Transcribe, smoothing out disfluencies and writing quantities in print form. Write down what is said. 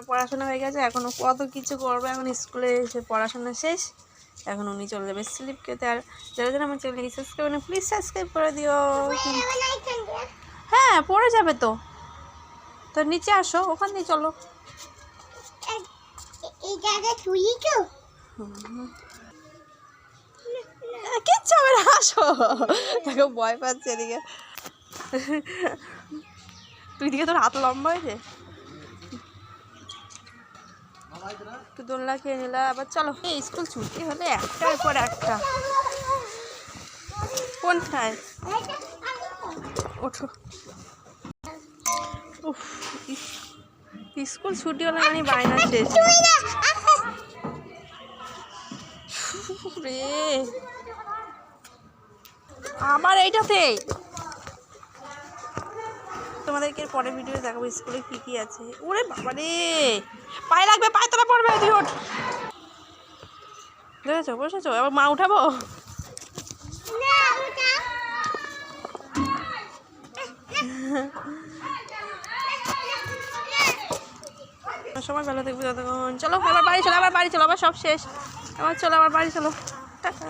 পড়াশোনা হয়ে গেছে, এখনও কত কিছু করবে। এখন স্কুলে এসে পড়াশোনা শেষ, এখন উনি চলে যাবে স্লিপ খেতে। আর যারা যারা আমার চ্যানেলকে সাবস্ক্রাইব করেন প্লিজ সাবস্ক্রাইব করে দিও। হ্যাঁ পড়ে যাবে তো, তো নিচে আসো, ওখান দিয়ে চলো। কিচ্ছু হবে না, আসো। দেখো ভয় পাচ্ছে এদিকে, তুই দিকে তোর হাত লম্বা হয়েছে। একটু দোলনা খেয়ে নিলা, আবার চলো। এই স্কুল ছুটি হলে একটার পর একটা। কোনটায় ওঠো। উফ, স্কুল ছুটি হলে মানে বায়না শেষ রে। আমার এইটাতে তোমাদেরকে পরের ভিডিও দেখাবো স্কুলে কি কি আছে। ওরে বাবা রে, পায়ে লাগবে, পায়ে তোলা পড়বে। তুই ওঠ, দেখেছো বসেছো, আবার মা উঠাবো। সময় ভালো থাকবে ততক্ষণ। চলো আবার বাড়ি চলো, আবার বাড়ি চলো, আবার সব শেষ। আবার চলো, আবার বাড়ি চলো, টাটা।